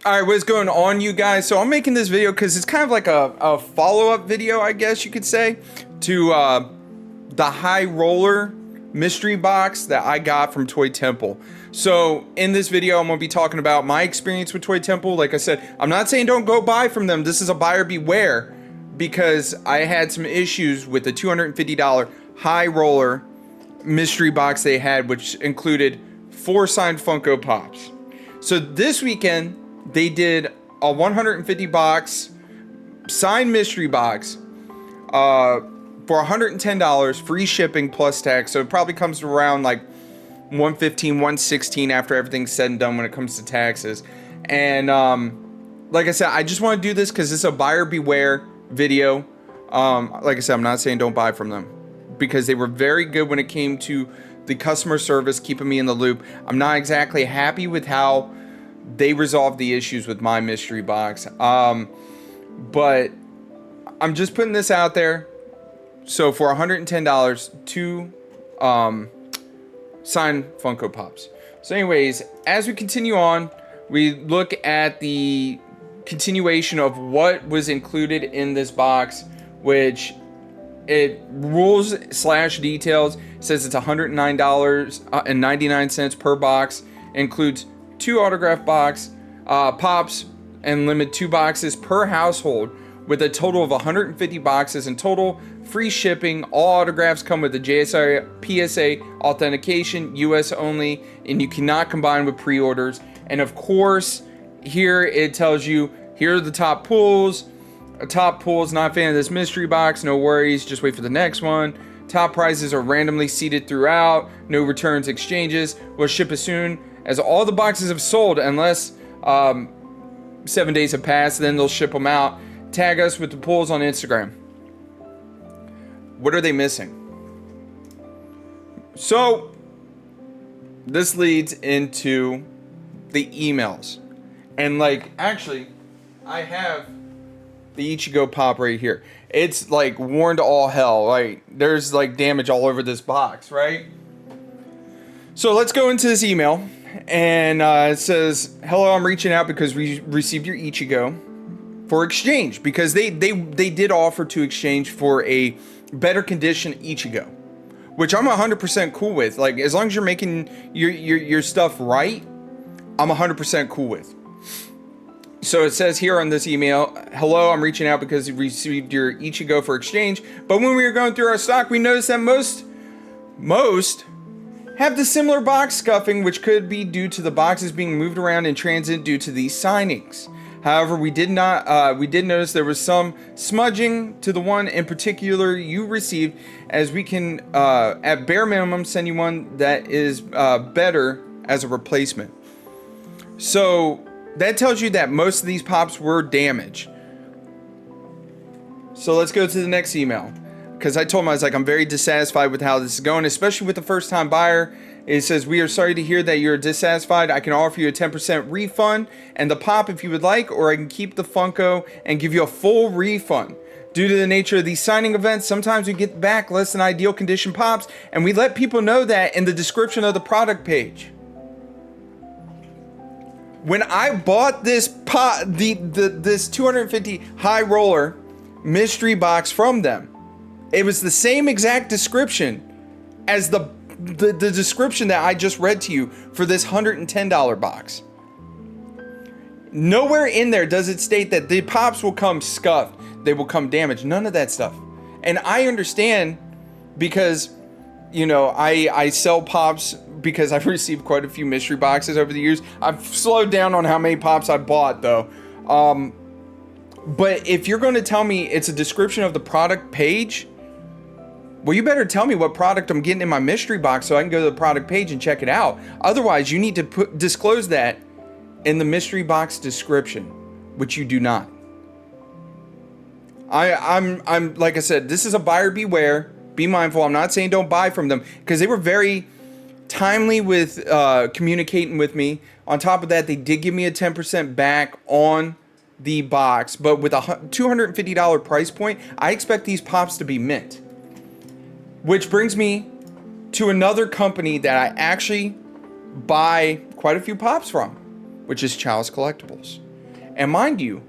All right, what's going on, you guys? So I'm making this video because it's kind of like a follow-up video, I guess you could say, to the High Roller mystery box that I got from Toy Temple. So in this video, I'm going to be talking about my experience with Toy Temple. Like I said, I'm not saying don't go buy from them. This is a buyer beware because I had some issues with the $250 High Roller mystery box they had, which included 4 signed Funko Pops. So this weekend, they did a 150 box signed mystery box for $110, free shipping plus tax. So it probably comes to around like $115, $116 after everything's said and done when it comes to taxes. And like I said, I just want to do this because it's a buyer beware video. Like I said, I'm not saying don't buy from them because they were very good when it came to the customer service, keeping me in the loop. I'm not exactly happy with how they resolved the issues with my mystery box. But I'm just putting this out there. So for $110, 2 signed Funko Pops. So anyways, as we continue on, we look at the continuation of what was included in this box, which it rules / details says it's $109.99 per box. Includes 2 autograph pops and limit 2 boxes per household with a total of 150 boxes in total. Free shipping. All autographs come with the JSI PSA authentication, US only, and you cannot combine with pre-orders. And of course, here it tells you here are the top pulls. Top pulls, not a fan of this mystery box, no worries, just wait for the next one. Top prizes are randomly seated throughout, no returns, exchanges, will ship as soon as all the boxes have sold unless 7 days have passed, then they'll ship them out. Tag us with the pulls on Instagram. What are they missing? So this leads into the emails. And like, actually, I have the Ichigo Pop right here. It's like worn to all hell. Like there's like damage all over this box, right? So let's go into this email. And it says, hello, I'm reaching out because we received your Ichigo for exchange. Because they did offer to exchange for a better condition Ichigo, which I'm 100% cool with. Like as long as you're making your stuff right, I'm 100% cool with. So it says here on this email, hello, I'm reaching out because we received your Ichigo for exchange. But when we were going through our stock, we noticed that most have the similar box scuffing, which could be due to the boxes being moved around in transit due to these signings. However, we did notice there was some smudging to the one in particular you received, as we can, at bare minimum, send you one that is better as a replacement. So that tells you that most of these pops were damaged. So let's go to the next email. Because I told him, I was like, I'm very dissatisfied with how this is going, especially with the first time buyer. It says, we are sorry to hear that you're dissatisfied. I can offer you a 10% refund and the pop if you would like, or I can keep the Funko and give you a full refund. Due to the nature of these signing events, sometimes we get back less than ideal condition pops, and we let people know that in the description of the product page. When I bought this this 250 High Roller mystery box from them, it was the same exact description as the description that I just read to you for this $110 box. Nowhere in there does it state that the pops will come scuffed, they will come damaged, none of that stuff. And I understand because, you know, I sell pops because I've received quite a few mystery boxes over the years. I've slowed down on how many pops I bought though. But if you're going to tell me it's a description of the product page, well, you better tell me what product I'm getting in my mystery box so I can go to the product page and check it out. Otherwise, you need to disclose that in the mystery box description, which you do not. I'm like I said, this is a buyer beware. Be mindful. I'm not saying don't buy from them because they were very timely with communicating with me. On top of that, they did give me a 10% back on the box, but with a $250 price point, I expect these pops to be mint. Which brings me to another company that I actually buy quite a few pops from, which is Chalice Collectibles. And mind you,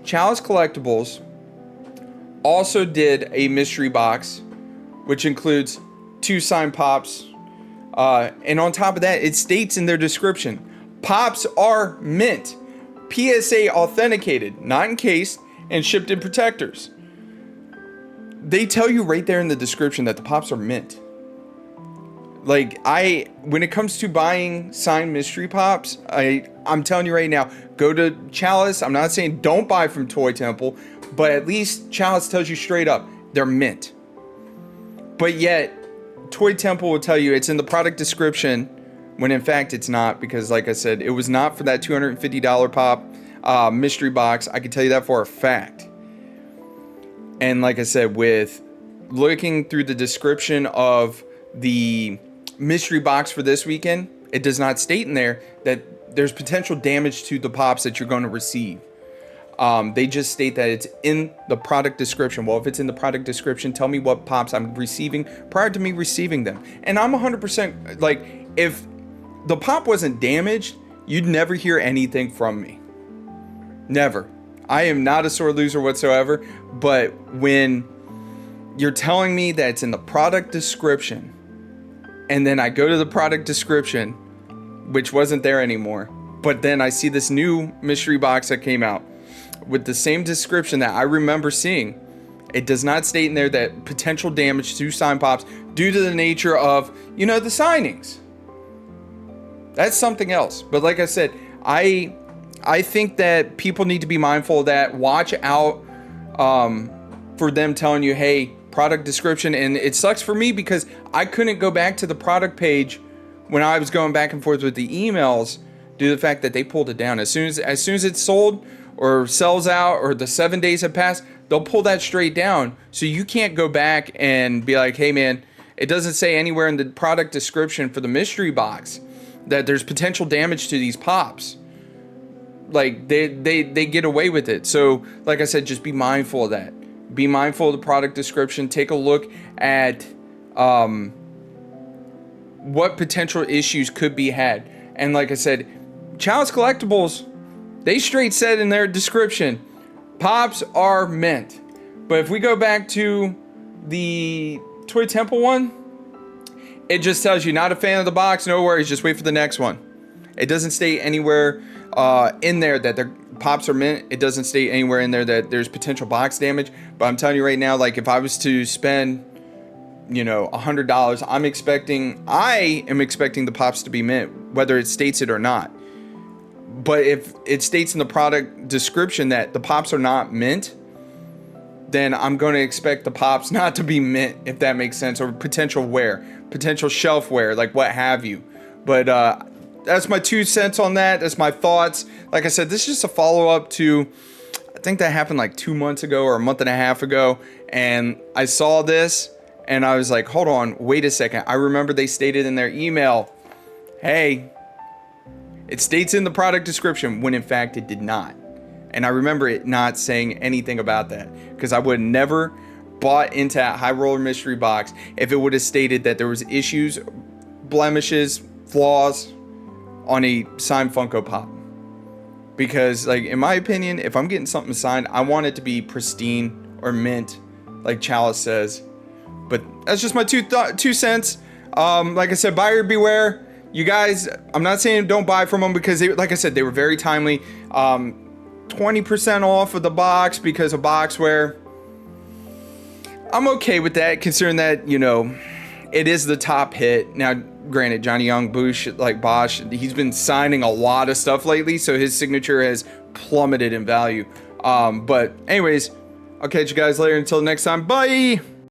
Chalice Collectibles also did a mystery box, which includes 2 signed pops. And on top of that, it states in their description, pops are mint, PSA authenticated, not encased, and shipped in protectors. They tell you right there in the description that the pops are mint. Like, when it comes to buying signed mystery pops, I'm telling you right now, go to Chalice. I'm not saying don't buy from Toy Temple, but at least Chalice tells you straight up, they're mint. But yet, Toy Temple will tell you it's in the product description, when in fact it's not, because like I said, it was not for that $250 pop mystery box. I can tell you that for a fact. And like I said, with looking through the description of the mystery box for this weekend, it does not state in there that there's potential damage to the pops that you're going to receive. They just state that it's in the product description. Well, if it's in the product description, tell me what pops I'm receiving prior to me receiving them. And I'm 100% like, if the pop wasn't damaged, you'd never hear anything from me. Never. I am not a sore loser whatsoever, but when you're telling me that it's in the product description, and then I go to the product description, which wasn't there anymore, but then I see this new mystery box that came out with the same description that I remember seeing. It does not state in there that potential damage to sign pops due to the nature of, the signings. That's something else. But like I said, I think that people need to be mindful of that. Watch out for them telling you, hey, product description. And it sucks for me because I couldn't go back to the product page when I was going back and forth with the emails due to the fact that they pulled it down. As soon as it's sold or sells out or the 7 days have passed, they'll pull that straight down. So you can't go back and be like, hey, man, it doesn't say anywhere in the product description for the mystery box that there's potential damage to these pops. Like, they get away with it. So, like I said, just be mindful of that. Be mindful of the product description. Take a look at what potential issues could be had. And like I said, Chalice Collectibles, they straight said in their description, pops are mint. But if we go back to the Toy Temple one, it just tells you, not a fan of the box, no worries, just wait for the next one. It doesn't state anywhere in there that their pops are mint. It doesn't state anywhere in there that there's potential box damage. But I'm telling you right now, like, if I was to spend, $100, I am expecting the pops to be mint, whether it states it or not. But if it states in the product description that the pops are not mint, then I'm going to expect the pops not to be mint, if that makes sense, or potential wear, potential shelf wear, like what have you. But that's my 2 cents on that. That's my thoughts. Like I said, this is just a follow-up to, I think that happened like 2 months ago or a month and a half ago. And I saw this and I was like, hold on, wait a second. I remember they stated in their email, hey, it states in the product description, when in fact it did not. And I remember it not saying anything about that, because I would never bought into that High Roller mystery box if it would have stated that there was issues, blemishes, flaws on a signed Funko Pop. Because, like, in my opinion, if I'm getting something signed, I want it to be pristine or mint, like Chalice says. But that's just my 2 cents. Like I said, buyer beware. You guys, I'm not saying don't buy from them, because they, like I said, they were very timely. 20% off of the box because of Boxware. I'm okay with that, considering that, it is the top hit. Now, granted, Johnny Young, Bosch, he's been signing a lot of stuff lately, so his signature has plummeted in value. But anyways, I'll catch you guys later. Until next time, bye!